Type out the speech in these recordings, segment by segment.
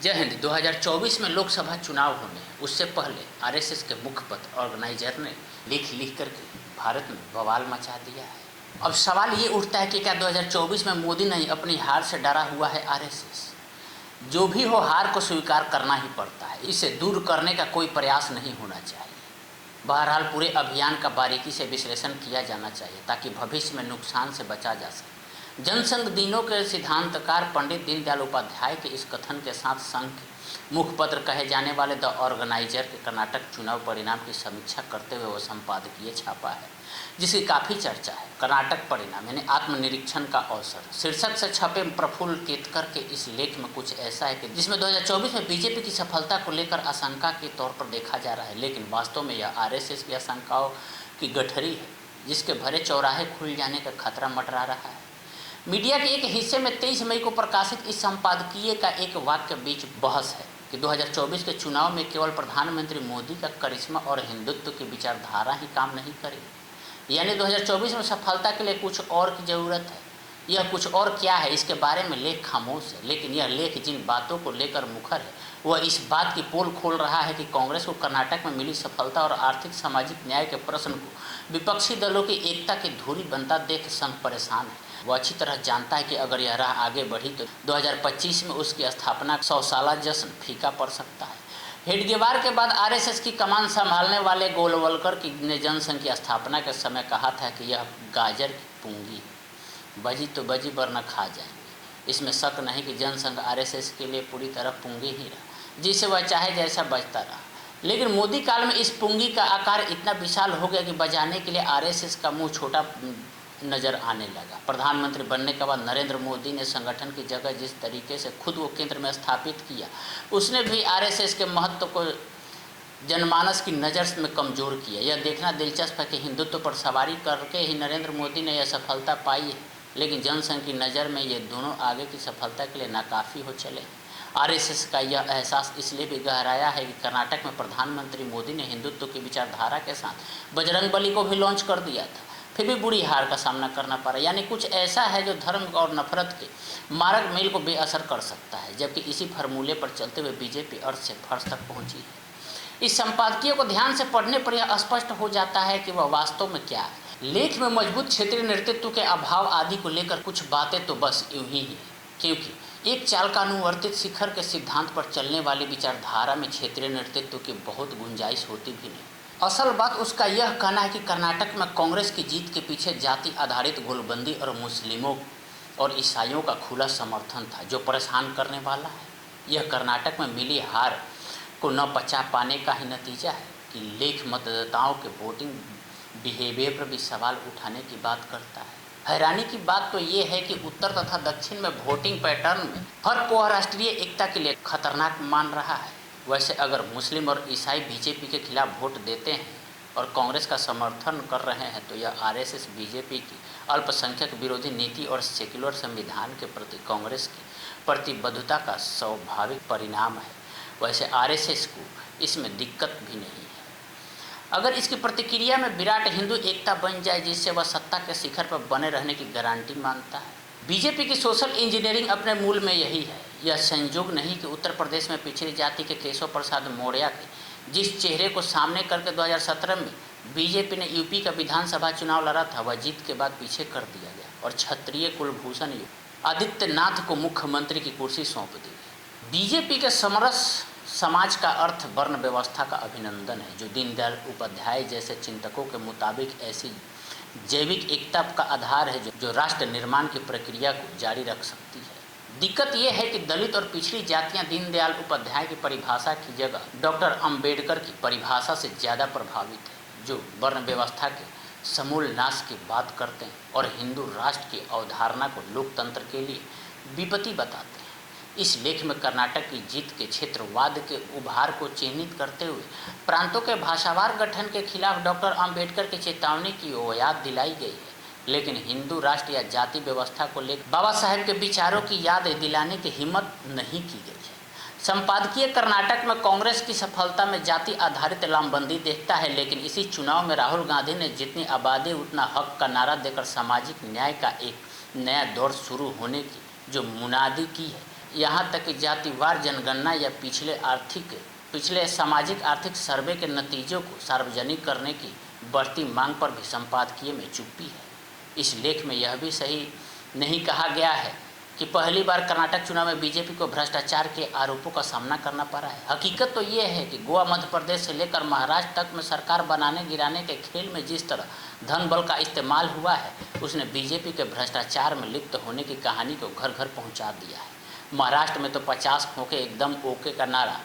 जय हिंद। 2024 में लोकसभा चुनाव होने उससे पहले आरएसएस के मुखपत्र ऑर्गेनाइजर ने लिख करके भारत में बवाल मचा दिया है। अब सवाल ये उठता है कि क्या 2024 में मोदी नहीं अपनी हार से डरा हुआ है आरएसएस? जो भी हो, हार को स्वीकार करना ही पड़ता है। इसे दूर करने का कोई प्रयास नहीं होना चाहिए। बहरहाल पूरे अभियान का बारीकी से विश्लेषण किया जाना चाहिए ताकि भविष्य में नुकसान से बचा जा सके। जनसंघ दिनों के सिद्धांतकार पंडित दीनदयाल उपाध्याय के इस कथन के साथ संघ के मुखपत्र कहे जाने वाले द ऑर्गेनाइजर के कर्नाटक चुनाव परिणाम की समीक्षा करते हुए वह संपादकीय छापा है, जिसकी काफ़ी चर्चा है। कर्नाटक परिणाम यानी आत्मनिरीक्षण का अवसर शीर्षक से छपे प्रफुल्ल केतकर के इस लेख में कुछ ऐसा है कि जिसमें 2024 में बीजेपी की सफलता को लेकर आशंका के तौर पर देखा जा रहा है, लेकिन वास्तव में यह आरएसएस की आशंकाओं की गठरी है, जिसके भरे चौराहे खुल जाने का खतरा मंडरा रहा है। मीडिया के एक हिस्से में 23 मई को प्रकाशित इस संपादकीय का एक वाक्य बीच बहस है कि 2024 के चुनाव में केवल प्रधानमंत्री मोदी का करिश्मा और हिंदुत्व की विचारधारा ही काम नहीं करेगी, यानी 2024 में सफलता के लिए कुछ और की ज़रूरत है। यह कुछ और क्या है, इसके बारे में लेख खामोश है, लेकिन यह लेख जिन बातों को लेकर मुखर है वह इस बात की पोल खोल रहा है कि कांग्रेस को कर्नाटक में मिली सफलता और आर्थिक सामाजिक न्याय के प्रश्न को विपक्षी दलों की एकता की धुरी बनता देख संघ परेशान है। वह अच्छी तरह जानता है कि अगर यह राह आगे बढ़ी तो 2025 में उसकी स्थापना 100 साला जश्न फीका पड़ सकता है। हेडगेवार के बाद आरएसएस की कमान संभालने वाले गोलवलकर ने जनसंघ की स्थापना के समय कहा था कि यह गाजर की पूंगी है, बजी तो बजी वरना खा जाएंगे। इसमें शक नहीं कि जनसंघ आरएसएस के लिए पूरी तरह पूंगी ही रहा, जिसे वह चाहे जैसा बजता रहा। लेकिन मोदी काल में इस पूंगी का आकार इतना विशाल हो गया कि बजाने के लिए आरएसएस का मुंह छोटा नज़र आने लगा। प्रधानमंत्री बनने के बाद नरेंद्र मोदी ने संगठन की जगह जिस तरीके से खुद को केंद्र में स्थापित किया, उसने भी आरएसएस के महत्व को जनमानस की नज़र में कमज़ोर किया। यह देखना दिलचस्प है कि हिंदुत्व पर सवारी करके ही नरेंद्र मोदी ने यह सफलता पाई है, लेकिन जनसंघ की नज़र में ये दोनों आगे की सफलता के लिए नाकाफ़ी हो चले। आरएसएस का यह एहसास इसलिए भी गहराया है कि कर्नाटक में प्रधानमंत्री मोदी ने हिंदुत्व की विचारधारा के साथ बजरंगबली को भी लॉन्च कर दिया था, फिर भी बुरी हार का सामना करना पड़ा। यानी कुछ ऐसा है जो धर्म और नफरत के मारक मेल को बेअसर कर सकता है, जबकि इसी फार्मूले पर चलते हुए बीजेपी अर्थ से फर्श तक पहुंची है। इस संपादकीय को ध्यान से पढ़ने पर यह स्पष्ट हो जाता है कि वह वास्तव में क्या है। लेख में मजबूत क्षेत्रीय नेतृत्व के अभाव आदि को लेकर कुछ बातें तो बस यूं ही है, क्योंकि एक चाल का अनुवर्तित शिखर के सिद्धांत पर चलने वाली विचारधारा में क्षेत्रीय नेतृत्व की बहुत गुंजाइश होती भी नहीं। असल बात उसका यह कहना है कि कर्नाटक में कांग्रेस की जीत के पीछे जाति आधारित गोलबंदी और मुस्लिमों और ईसाइयों का खुला समर्थन था, जो परेशान करने वाला है। यह कर्नाटक में मिली हार को न पचा पाने का ही नतीजा है कि लेख मतदाताओं के वोटिंग बिहेवियर पर भी सवाल उठाने की बात करता है। हैरानी की बात तो ये है कि उत्तर तथा दक्षिण में वोटिंग पैटर्न में फर्क को राष्ट्रीय एकता के लिए खतरनाक मान रहा है। वैसे अगर मुस्लिम और ईसाई बीजेपी के खिलाफ वोट देते हैं और कांग्रेस का समर्थन कर रहे हैं तो यह आरएसएस बीजेपी की अल्पसंख्यक विरोधी नीति और सेक्युलर संविधान के प्रति कांग्रेस की प्रतिबद्धता का स्वाभाविक परिणाम है। वैसे आरएसएस को इसमें दिक्कत भी नहीं है अगर इसकी प्रतिक्रिया में विराट हिंदू एकता बन जाए, जिससे वह सत्ता के शिखर पर बने रहने की गारंटी मानता है। बीजेपी की सोशल इंजीनियरिंग अपने मूल में यही है। यह संयोग नहीं कि उत्तर प्रदेश में पिछड़ी जाति के केशव प्रसाद मौर्य के जिस चेहरे को सामने करके 2017 में बीजेपी ने यूपी का विधानसभा चुनाव लड़ा था, वह जीत के बाद पीछे कर दिया गया और क्षत्रिय कुलभूषण आदित्यनाथ को मुख्यमंत्री की कुर्सी सौंप दी। बीजेपी के समरस समाज का अर्थ वर्ण व्यवस्था का अभिनंदन है, जो दीनदयाल उपाध्याय जैसे चिंतकों के मुताबिक ऐसी जैविक एकता का आधार है जो राष्ट्र निर्माण की प्रक्रिया को जारी रख सकती है। दिक्कत यह है कि दलित और पिछड़ी जातियां दीनदयाल उपाध्याय की परिभाषा की जगह डॉक्टर अंबेडकर की परिभाषा से ज़्यादा प्रभावित है, जो वर्ण व्यवस्था के समूल नाश की बात करते हैं और हिंदू राष्ट्र की अवधारणा को लोकतंत्र के लिए विपत्ति बताते हैं। इस लेख में कर्नाटक की जीत के क्षेत्रवाद के उभार को चिन्हित करते हुए प्रांतों के भाषावार गठन के खिलाफ डॉक्टर अंबेडकर की चेतावनी की ओर याद दिलाई गई है, लेकिन हिंदू राष्ट्र या जाति व्यवस्था को लेकर बाबा साहेब के विचारों की याद दिलाने की हिम्मत नहीं की गई है। संपादकीय कर्नाटक में कांग्रेस की सफलता में जाति आधारित लामबंदी देखता है, लेकिन इसी चुनाव में राहुल गांधी ने जितनी आबादी उतना हक का नारा देकर सामाजिक न्याय का एक नया दौर शुरू होने की जो मुनादी की है, यहाँ तक कि जातिवार जनगणना या पिछले सामाजिक आर्थिक सर्वे के नतीजों को सार्वजनिक करने की बढ़ती मांग पर भी संपादकीय में चुप्पी है। इस लेख में यह भी सही नहीं कहा गया है कि पहली बार कर्नाटक चुनाव में बीजेपी को भ्रष्टाचार के आरोपों का सामना करना पड़ा है। हकीकत तो ये है कि गोवा, मध्य प्रदेश से लेकर महाराष्ट्र तक में सरकार बनाने गिराने के खेल में जिस तरह धन बल का इस्तेमाल हुआ है, उसने बीजेपी के भ्रष्टाचार में लिप्त होने की कहानी को घर घर पहुंचा दिया है। महाराष्ट्र में तो 50 खोखे एकदम ओके का नारा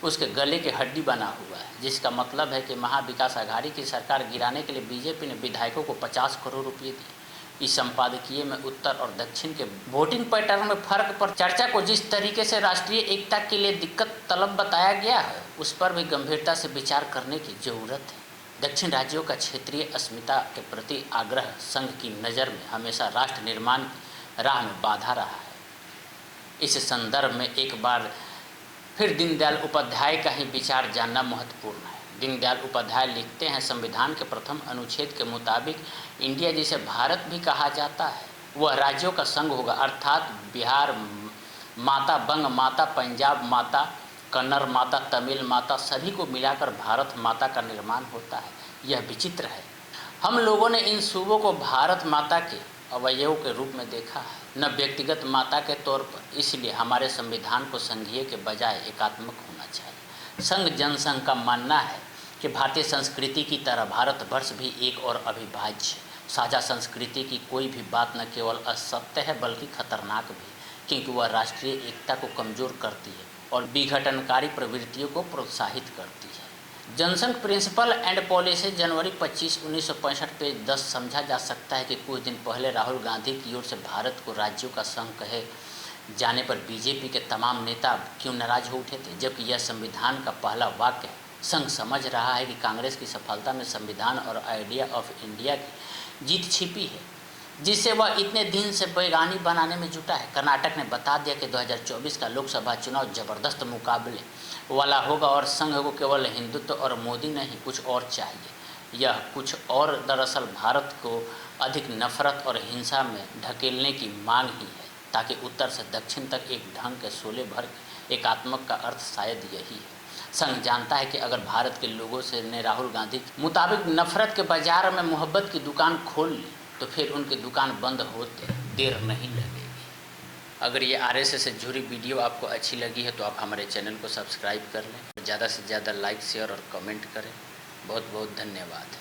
उसके गले की हड्डी बना हुआ है, जिसका मतलब है कि महाविकास आघाड़ी की सरकार गिराने के लिए बीजेपी ने विधायकों को 50 करोड़ रुपये दिए। इस संपादकीय में उत्तर और दक्षिण के वोटिंग पैटर्न में फर्क पर चर्चा को जिस तरीके से राष्ट्रीय एकता के लिए दिक्कत तलब बताया गया है, उस पर भी गंभीरता से विचार करने की जरूरत है। दक्षिण राज्यों का क्षेत्रीय अस्मिता के प्रति आग्रह संघ की नज़र में हमेशा राष्ट्र निर्माण की राह में बाधा रहा है। इस संदर्भ में एक बार फिर दीनदयाल उपाध्याय का ही विचार जानना महत्वपूर्ण है। दीनदयाल उपाध्याय लिखते हैं, संविधान के प्रथम अनुच्छेद के मुताबिक इंडिया, जिसे भारत भी कहा जाता है, वह राज्यों का संघ होगा, अर्थात बिहार माता, बंग माता, पंजाब माता, कन्नड़ माता, तमिल माता, सभी को मिलाकर भारत माता का निर्माण होता है। यह विचित्र है, हम लोगों ने इन सूबों को भारत माता के अवयव के रूप में देखा है, न व्यक्तिगत माता के तौर पर। इसलिए हमारे संविधान को संघीय के बजाय एकात्मक होना चाहिए। संघ जनसंघ का मानना है कि भारतीय संस्कृति की तरह भारतवर्ष भी एक और अविभाज्य साझा संस्कृति की कोई भी बात न केवल असत्य है बल्कि खतरनाक भी, क्योंकि वह राष्ट्रीय एकता को कमज़ोर करती है और विघटनकारी प्रवृत्तियों को प्रोत्साहित करती है। जनसंघ प्रिंसिपल एंड पॉलिसी जनवरी 25, 1965 पेज 10 समझा जा सकता है कि कुछ दिन पहले राहुल गांधी की ओर से भारत को राज्यों का संघ कहे जाने पर बीजेपी के तमाम नेता क्यों नाराज हो उठे थे, जबकि यह संविधान का पहला वाक्य है। संघ समझ रहा है कि कांग्रेस की सफलता में संविधान और आइडिया ऑफ इंडिया की जीत छिपी है, जिसे वह इतने दिन से बेगानी बनाने में जुटा है। कर्नाटक ने बता दिया कि 2024 का लोकसभा चुनाव जबरदस्त मुकाबले वाला होगा और संघ को केवल हिंदुत्व और मोदी नहीं, कुछ और चाहिए। यह कुछ और दरअसल भारत को अधिक नफरत और हिंसा में ढकेलने की मांग ही है, ताकि उत्तर से दक्षिण तक एक ढंग के शोले भर एकात्मक का अर्थ शायद यही है। संघ जानता है कि अगर भारत के लोगों से ने राहुल गांधी के मुताबिक नफरत के बाजार में मोहब्बत की दुकान खोल ली तो फिर उनकी दुकान बंद होते देर नहीं लगेगी। अगर ये आरएसएस से जुड़ी वीडियो आपको अच्छी लगी है तो आप हमारे चैनल को सब्सक्राइब कर लें, ज़्यादा से ज़्यादा लाइक, शेयर और कमेंट करें। बहुत बहुत धन्यवाद।